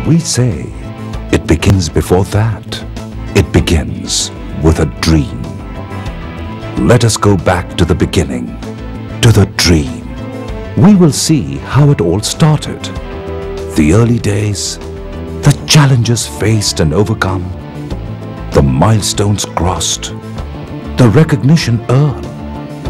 we say it begins before that. It begins with a dream. Let us go back to the beginning, to the dream. We will see how it all started. The early days, the challenges faced and overcome, the milestones crossed, the recognition earned,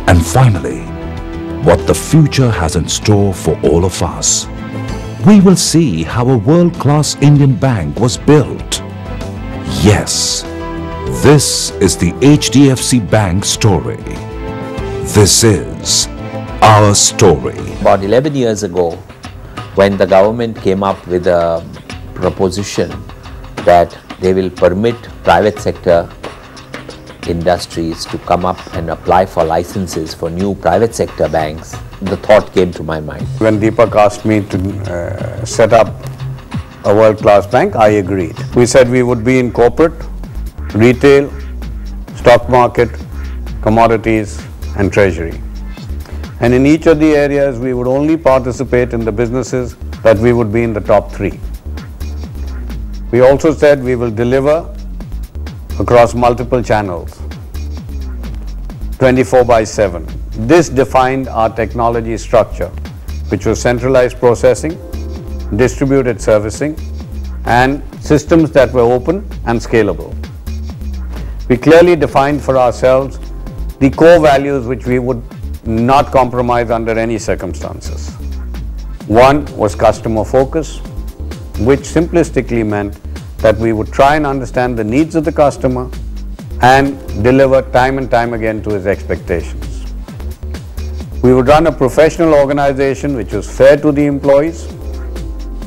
and finally, what the future has in store for all of us. We will see how a world-class Indian bank was built. Yes, this is the HDFC Bank story. This is our story. About 11 years ago, when the government came up with a proposition that they will permit private sector industries to come up and apply for licenses for new private sector banks, the thought came to my mind. When Deepak asked me to set up a world-class bank, I agreed. We said we would be in corporate, retail, stock market, commodities and treasury. And in each of the areas, we would only participate in the businesses that we would be in the top 3. We also said we will deliver across multiple channels, 24/7. This defined our technology structure, which was centralized processing, distributed servicing, and systems that were open and scalable. We clearly defined for ourselves the core values which we would not compromise under any circumstances. One was customer focus, which simplistically meant that we would try and understand the needs of the customer and deliver time and time again to his expectations. We would run a professional organization which was fair to the employees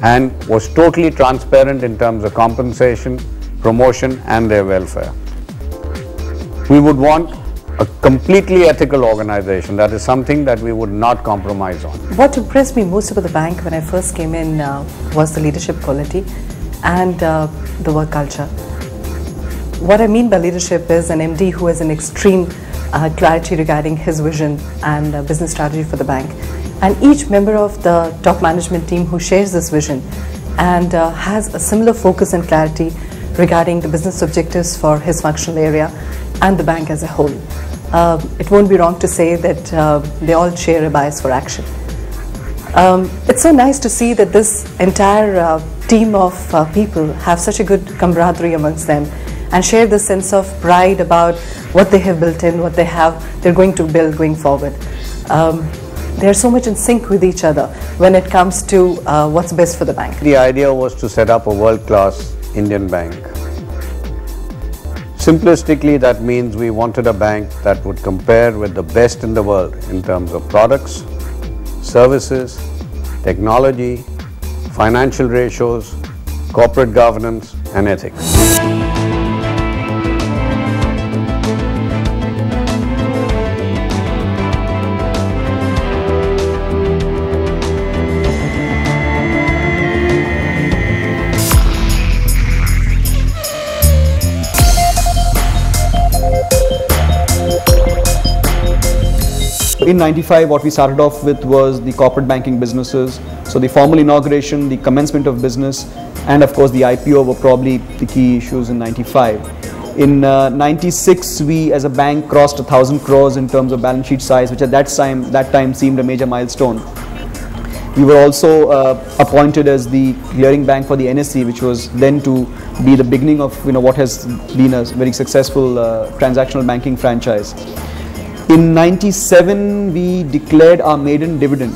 and was totally transparent in terms of compensation, promotion and their welfare. We would want a completely ethical organization. That is something that we would not compromise on. What impressed me most about the bank when I first came in was the leadership quality and the work culture. What I mean by leadership is an MD who has an extreme clarity regarding his vision and business strategy for the bank, and each member of the top management team who shares this vision and has a similar focus and clarity regarding the business objectives for his functional area and the bank as a whole. It won't be wrong to say that they all share a bias for action. It's so nice to see that this entire team of people have such a good camaraderie amongst them and share the sense of pride about what they have built in, what they're going to build going forward. They're so much in sync with each other when it comes to what's best for the bank. The idea was to set up a world-class Indian bank. Simplistically, that means we wanted a bank that would compare with the best in the world in terms of products, services, technology, financial ratios, corporate governance and ethics. In '95, what we started off with was the corporate banking businesses. So the formal inauguration, the commencement of business, and of course the IPO were probably the key issues in '95. In '96, we as a bank crossed 1,000 crores in terms of balance sheet size, which at that time seemed a major milestone. We were also appointed as the clearing bank for the NSE, which was then to be the beginning of what has been a very successful transactional banking franchise. In '97, we declared our maiden dividend.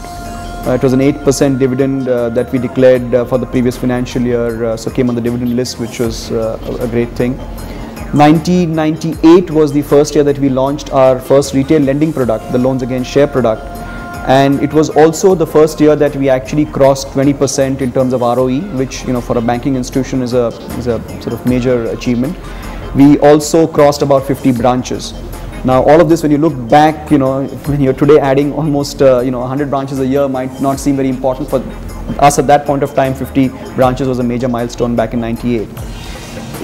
It was an 8% dividend that we declared for the previous financial year, so came on the dividend list, which was a great thing. 1998 was the first year that we launched our first retail lending product, the loans against share product, and it was also the first year that we actually crossed 20% in terms of ROE, which for a banking institution is a sort of major achievement. We also crossed about 50 branches. Now, all of this, when you look back, when you're today adding almost 100 branches a year, might not seem very important. For us at that point of time, 50 branches was a major milestone back in '98.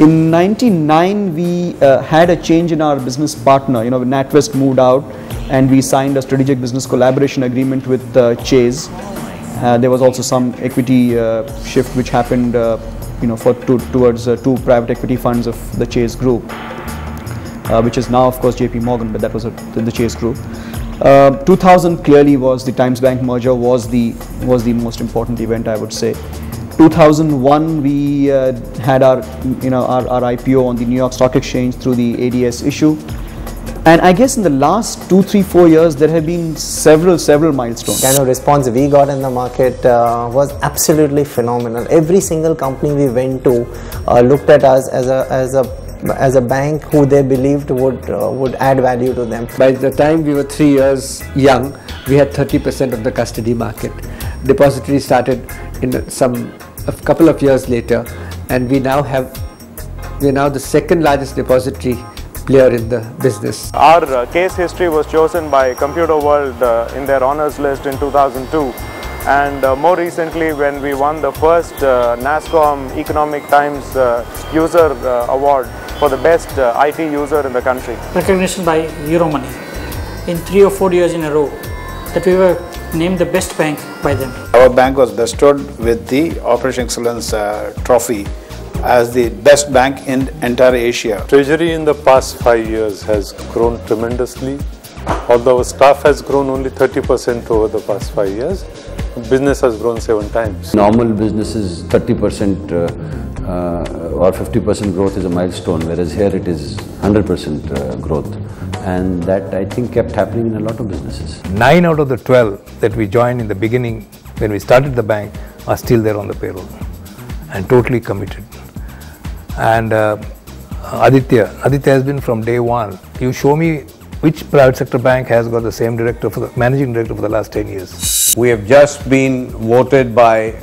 In '99, we had a change in our business partner. NatWest moved out, and we signed a strategic business collaboration agreement with Chase. There was also some equity shift which happened towards two private equity funds of the Chase Group, which is now, of course, JP Morgan, but that was the Chase Group. 2000 clearly was the Times Bank merger was the most important event, I would say. 2001 we had our IPO on the New York Stock Exchange through the ADS issue. And I guess in the last 2, 3, 4 years, there have been several milestones. Kind of response we got in the market was absolutely phenomenal. Every single company we went to looked at us as a bank who they believed would add value to them. By the time we were 3 years young, we had 30% of the custody market. Depository started in a couple of years later, and we're now the second largest depository player in the business. Our case history was chosen by Computer World in their honors list in 2002, and more recently when we won the first NASSCOM Economic Times User Award for the best IT user in the country. Recognition by Euromoney in 3 or 4 years in a row that we were named the best bank by them. Our bank was bestowed with the Operation Excellence Trophy as the best bank in entire Asia. Treasury in the past 5 years has grown tremendously. Although our staff has grown only 30% over the past 5 years, business has grown 7 times. Normal businesses 30% or 50% growth is a milestone, whereas here it is 100% growth. And that, I think, kept happening in a lot of businesses. 9 out of the 12 that we joined in the beginning when we started the bank are still there on the payroll and totally committed. And Aditya has been from day one. You show me which private sector bank has got the same managing director for the last 10 years. We have just been voted by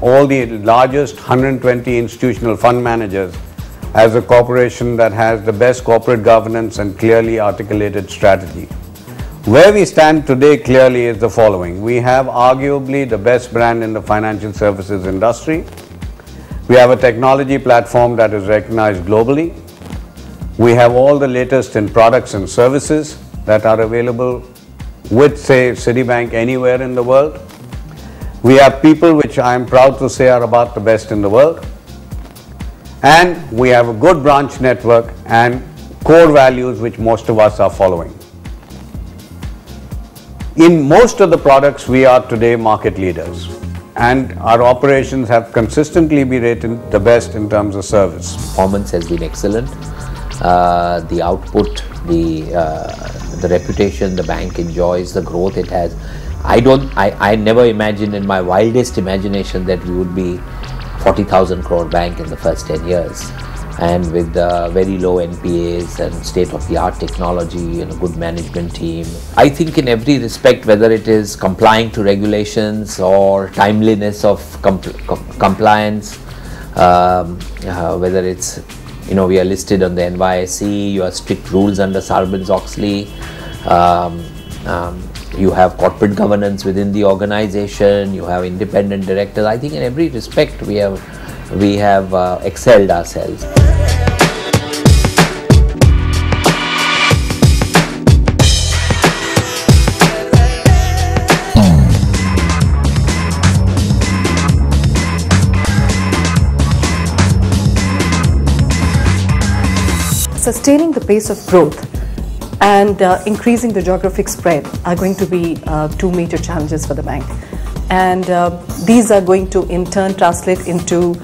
all the largest 120 institutional fund managers as a corporation that has the best corporate governance and clearly articulated strategy. Where we stand today clearly is the following. We have arguably the best brand in the financial services industry. We have a technology platform that is recognized globally. We have all the latest in products and services that are available with, say, Citibank anywhere in the world. We have people which I am proud to say are about the best in the world. And we have a good branch network and core values which most of us are following. In most of the products, we are today market leaders. And our operations have consistently been rated the best in terms of service. Performance has been excellent. The output, the reputation the bank enjoys, the growth it has. I never imagined in my wildest imagination that we would be 40,000 crore bank in the first 10 years. And with very low NPAs and state-of-the-art technology and a good management team. I think in every respect, whether it is complying to regulations or timeliness of compliance, whether it's, we are listed on the NYSE, you have strict rules under Sarbanes-Oxley, you have corporate governance within the organization, you have independent directors. I think in every respect we have excelled ourselves. Sustaining the pace of growth and increasing the geographic spread are going to be two major challenges for the bank. And these are going to in turn translate into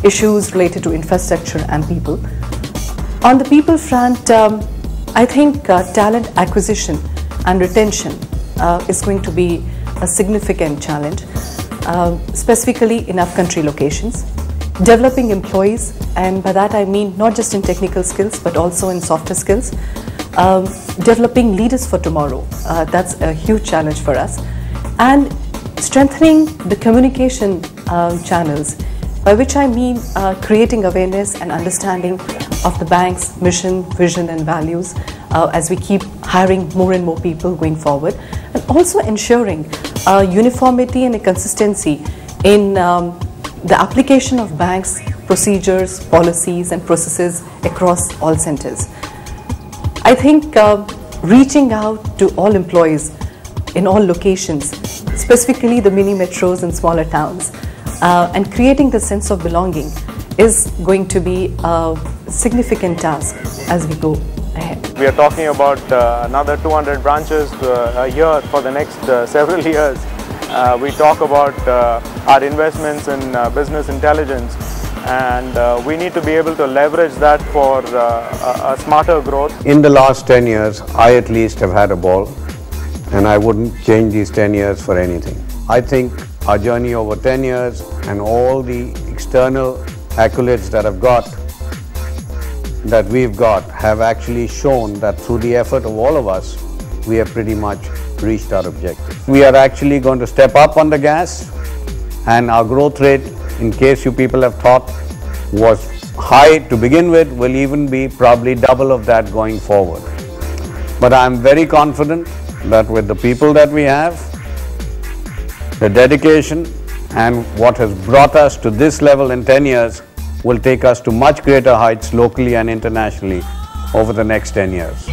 issues related to infrastructure and people. On the people front, I think talent acquisition and retention is going to be a significant challenge, specifically in upcountry locations. Developing employees, and by that I mean not just in technical skills but also in softer skills. Developing leaders for tomorrow, that's a huge challenge for us. And strengthening the communication channels, by which I mean creating awareness and understanding of the bank's mission, vision and values as we keep hiring more and more people going forward, and also ensuring uniformity and a consistency in the application of banks' procedures, policies and processes across all centers. I think reaching out to all employees in all locations, specifically the mini metros and smaller towns, and creating the sense of belonging is going to be a significant task as we go ahead. We are talking about another 200 branches a year for the next several years. We talk about our investments in business intelligence, and we need to be able to leverage that for a smarter growth. In the last 10 years, I at least have had a ball, and I wouldn't change these 10 years for anything. I think our journey over 10 years and all the external accolades that we've got have actually shown that through the effort of all of us, we have pretty much reached our objective. We are actually going to step up on the gas, and our growth rate, in case you people have thought was high to begin with, will even be probably double of that going forward. But I'm very confident that with the people that we have, the dedication, and what has brought us to this level in 10 years will take us to much greater heights locally and internationally over the next 10 years.